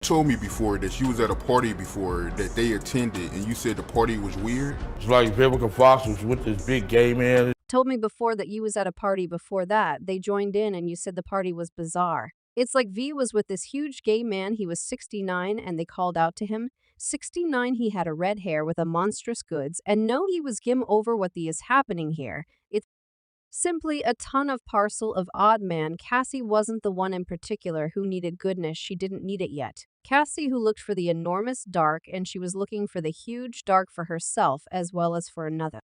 Told me before that you was at a party before that they attended and you said the party was weird. It's like Vivica Fox was with this big gay man. Told me before that you was at a party before that. They joined in and you said the party was bizarre. It's like V was with this huge gay man. He was 69 and they called out to him. 69, he had a red hair with a monstrous goods and no, he was gim over what the is happening here. It's simply a ton of parcel of odd man. Cassie wasn't the one in particular who needed goodness. She didn't need it yet. Cassie who looked for the enormous dark and she was looking for the huge dark for herself as well as for another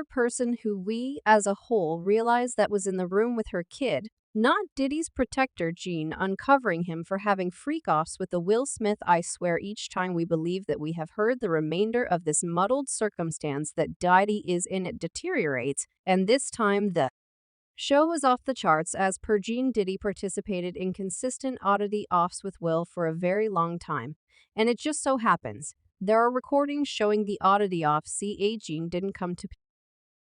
person who we, as a whole, realized that was in the room with her kid, not Diddy's protector Gene, uncovering him for having freak-offs with the Will Smith. I swear each time we believe that we have heard the remainder of this muddled circumstance that Diddy is in, it deteriorates, and this time the show was off the charts. As per Gene, Diddy participated in consistent oddity-offs with Will for a very long time, and it just so happens there are recordings showing the oddity-off. Gene didn't come to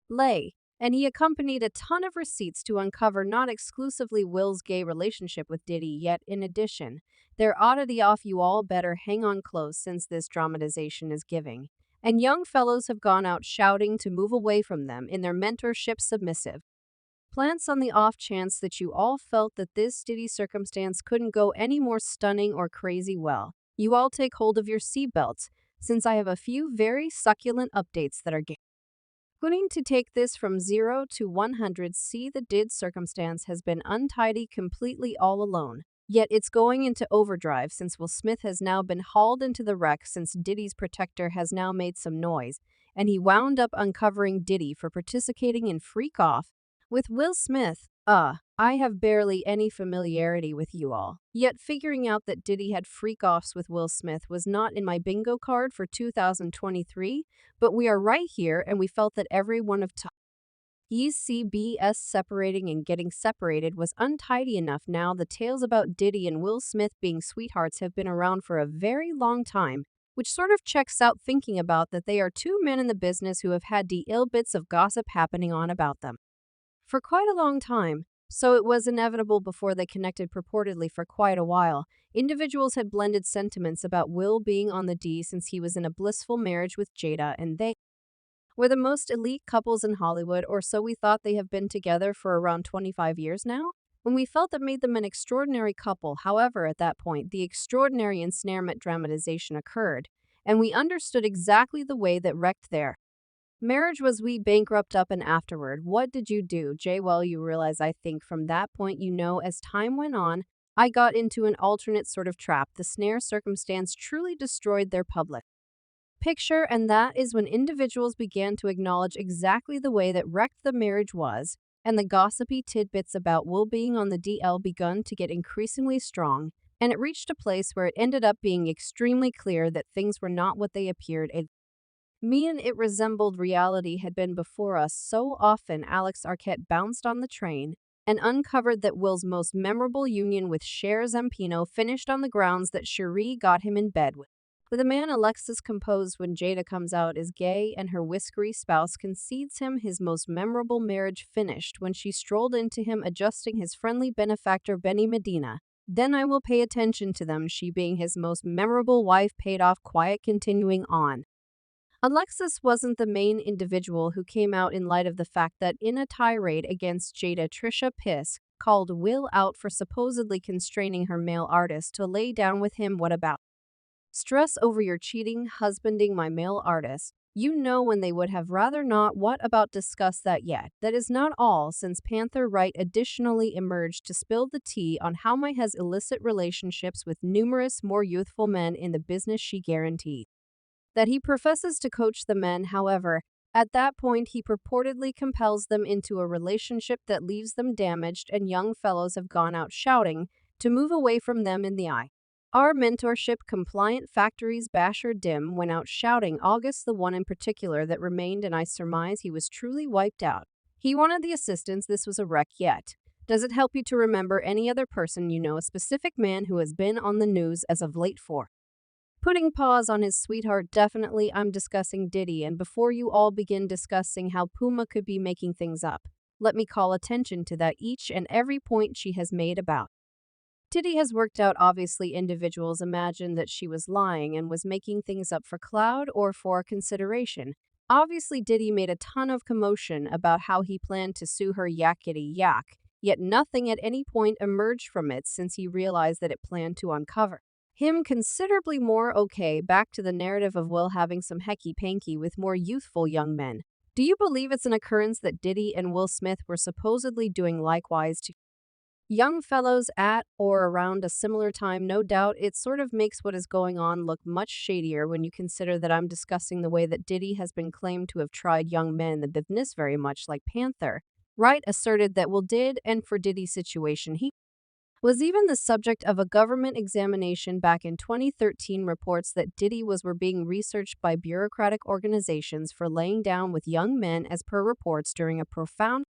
lay, and he accompanied a ton of receipts to uncover not exclusively Will's gay relationship with Diddy, yet in addition, their oddity off. You all better hang on close since this dramatization is giving. And young fellows have gone out shouting to move away from them in their mentorship submissive plants on the off chance that you all felt that this Diddy circumstance couldn't go any more stunning or crazy. Well, you all take hold of your seatbelts, since I have a few very succulent updates that are going to take this from 0 to 100. See, the did circumstance has been untidy completely all alone. Yet it's going into overdrive since Will Smith has now been hauled into the wreck since Diddy's protector has now made some noise, and he wound up uncovering Diddy for participating in freak-off with Will Smith. I have barely any familiarity with you all. Yet figuring out that Diddy had freak-offs with Will Smith was not in my bingo card for 2023, but we are right here and we felt that every one of CBS separating and getting separated was untidy enough. Now the tales about Diddy and Will Smith being sweethearts have been around for a very long time, which sort of checks out thinking about that they are two men in the business who have had the ill bits of gossip happening on about them for quite a long time. So it was inevitable before they connected purportedly for quite a while. Individuals had blended sentiments about Will being on the D since he was in a blissful marriage with Jada, and they were the most elite couples in Hollywood, or so we thought. They have been together for around 25 years now, when we felt that made them an extraordinary couple. However, at that point, the extraordinary ensnarement dramatization occurred, and we understood exactly the way that wrecked their marriage was. We bankrupt up and afterward. What did you do, Jay? Well, you realize, I think from that point, as time went on, I got into an alternate sort of trap. The snare circumstance truly destroyed their public picture, and that is when individuals began to acknowledge exactly the way that wrecked the marriage was, and the gossipy tidbits about Will being on the DL begun to get increasingly strong, and it reached a place where it ended up being extremely clear that things were not what they appeared. It resembled reality had been before us so often. Alex Arquette bounced on the train and uncovered that Will's most memorable union with Cher Zampino finished on the grounds that Cherie got him in bed with a man. Alexis composed when Jada comes out is gay, and her whiskery spouse concedes him his most memorable marriage finished when she strolled into him adjusting his friendly benefactor Benny Medina. Then I will pay attention to them, she being his most memorable wife, paid off quiet. Continuing on, Alexis wasn't the main individual who came out in light of the fact that in a tirade against Jada, Trisha Piss called Will out for supposedly constraining her male artist to lay down with him. What about stress over your cheating husbanding my male artist? When they would have rather not. What about discuss that yet? That is not all, since Panther Wright additionally emerged to spill the tea on how my has illicit relationships with numerous more youthful men in the business. She guaranteed that he professes to coach the men. However, at that point he purportedly compels them into a relationship that leaves them damaged, and young fellows have gone out shouting to move away from them. In the eye, our mentorship compliant factories basher Dim went out shouting. August, the one in particular that remained, and I surmise he was truly wiped out. He wanted the assistance. This was a wreck. Yet does it help you to remember any other person, a specific man who has been on the news as of late for putting pause on his sweetheart? Definitely, I'm discussing Diddy, and before you all begin discussing how Puma could be making things up, let me call attention to that each and every point she has made about Diddy has worked out. Obviously, individuals imagined that she was lying and was making things up for clout or for consideration. Obviously, Diddy made a ton of commotion about how he planned to sue her yakety yak, yet nothing at any point emerged from it since he realized that it planned to uncover him considerably more. Okay, back to the narrative of Will having some hecky panky with more youthful young men. Do you believe it's an occurrence that Diddy and Will Smith were supposedly doing likewise to young fellows at or around a similar time? No doubt, it sort of makes what is going on look much shadier when you consider that I'm discussing the way that Diddy has been claimed to have tried young men in the business very much like Panther. Wright asserted that Will did, and for Diddy's situation, he was even the subject of a government examination back in 2013. Reports that Diddy were being researched by bureaucratic organizations for laying down with young men, as per reports during a profound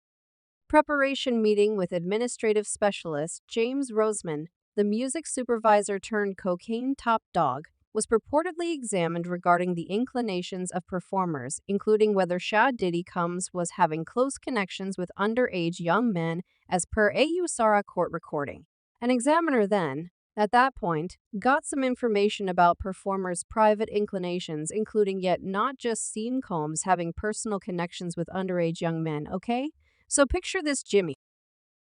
preparation meeting with administrative specialist James Roseman. The music supervisor turned cocaine top dog was purportedly examined regarding the inclinations of performers, including whether Shad Diddy Combs was having close connections with underage young men, as per a USARA court recording. An examiner then, at that point, got some information about performers' private inclinations, including yet not just seen Combs having personal connections with underage young men, okay? So picture this: Jimmy,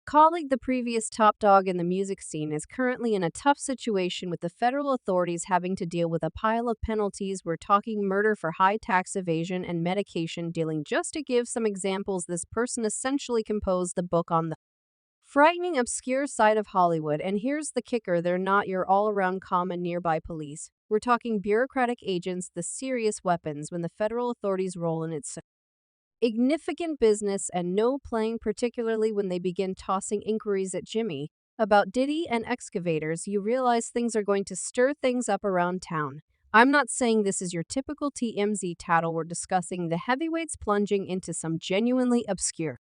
colleague, the previous top dog in the music scene, is currently in a tough situation with the federal authorities having to deal with a pile of penalties. We're talking murder for high tax evasion and medication dealing. Just to give some examples, this person essentially composed the book on the frightening, obscure side of Hollywood. And here's the kicker: they're not your all-around common nearby police. We're talking bureaucratic agents, the serious weapons when the federal authorities roll in. It's significant business and no playing, particularly when they begin tossing inquiries at Jimmy about Diddy and excavators. You realize things are going to stir things up around town. I'm not saying this is your typical TMZ tattle. We're discussing the heavyweights plunging into some genuinely obscure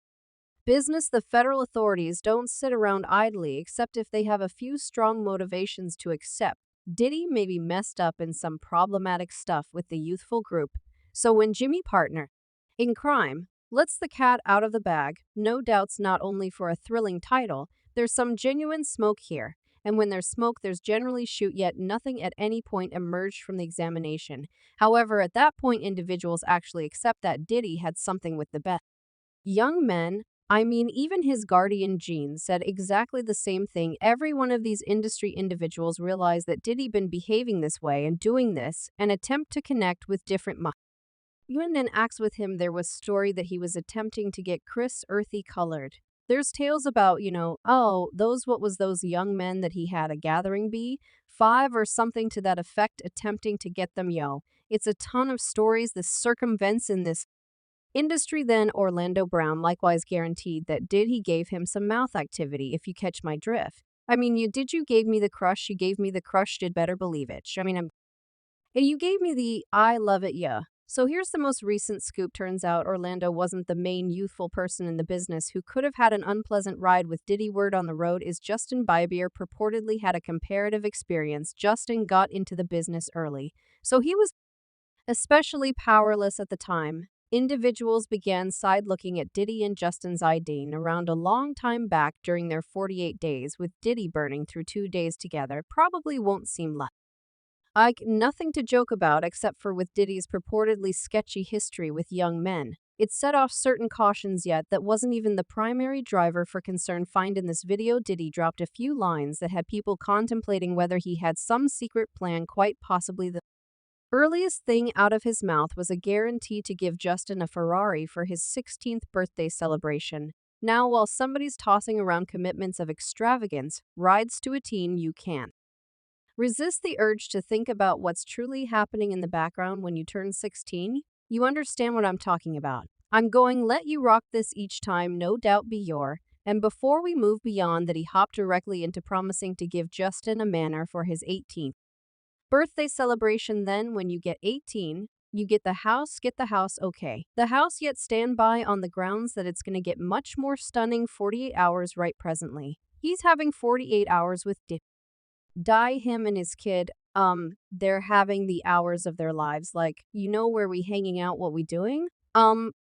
business. The federal authorities don't sit around idly, except if they have a few strong motivations to accept Diddy may be messed up in some problematic stuff with the youthful group. So when Jimmy, partner in crime, lets the cat out of the bag, no doubts, not only for a thrilling title, there's some genuine smoke here. And when there's smoke, there's generally shoot, yet nothing at any point emerged from the examination. However, at that point, individuals actually accept that Diddy had something with the best young men. I mean, even his guardian Gene said exactly the same thing. Every one of these industry individuals realized that Diddy been behaving this way and doing this, an attempt to connect with different even in acts with him. There was story that he was attempting to get Chris earthy colored. There's tales about, oh, those young men that he had a gathering B5 or something to that effect, attempting to get them, It's a ton of stories this circumvents in this industry. Then Orlando Brown likewise guaranteed that he gave him some mouth activity, if you catch my drift. I mean, you gave me the crush, you gave me the crush, did better believe it. I mean, you gave me the I love it, yeah. So here's the most recent scoop. Turns out Orlando wasn't the main youthful person in the business who could have had an unpleasant ride with Diddy. Word on the road is Justin Bieber purportedly had a comparative experience. Justin got into the business early, so he was especially powerless at the time. Individuals began side-looking at Diddy and Justin's iding around a long time back during their 48 days, with Diddy burning through 2 days together. Probably won't seem like nothing to joke about, except for with Diddy's purportedly sketchy history with young men. It set off certain cautions, yet that wasn't even the primary driver for concern. Find in this video, Diddy dropped a few lines that had people contemplating whether he had some secret plan. Quite possibly the earliest thing out of his mouth was a guarantee to give Justin a Ferrari for his 16th birthday celebration. Now, while somebody's tossing around commitments of extravagance, rides to a teen, you can't resist the urge to think about what's truly happening in the background when you turn 16. You understand what I'm talking about. I'm going let you rock this each time, no doubt be your. And before we move beyond that, he hopped directly into promising to give Justin a manor for his 18th birthday celebration. Then when you get 18, you get the house, okay. The house, yet stand by on the grounds that it's going to get much more stunning. 48 hours right presently. He's having 48 hours with him and his kid. They're having the hours of their lives. Like, where we hanging out, what we doing?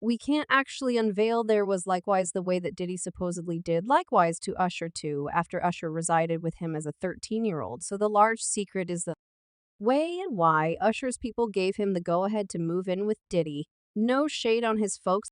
We can't actually unveil there was likewise the way that Diddy supposedly did likewise to Usher too, after Usher resided with him as a 13-year-old. So the large secret is the way and why Usher's people gave him the go-ahead to move in with Diddy. No shade on his folks.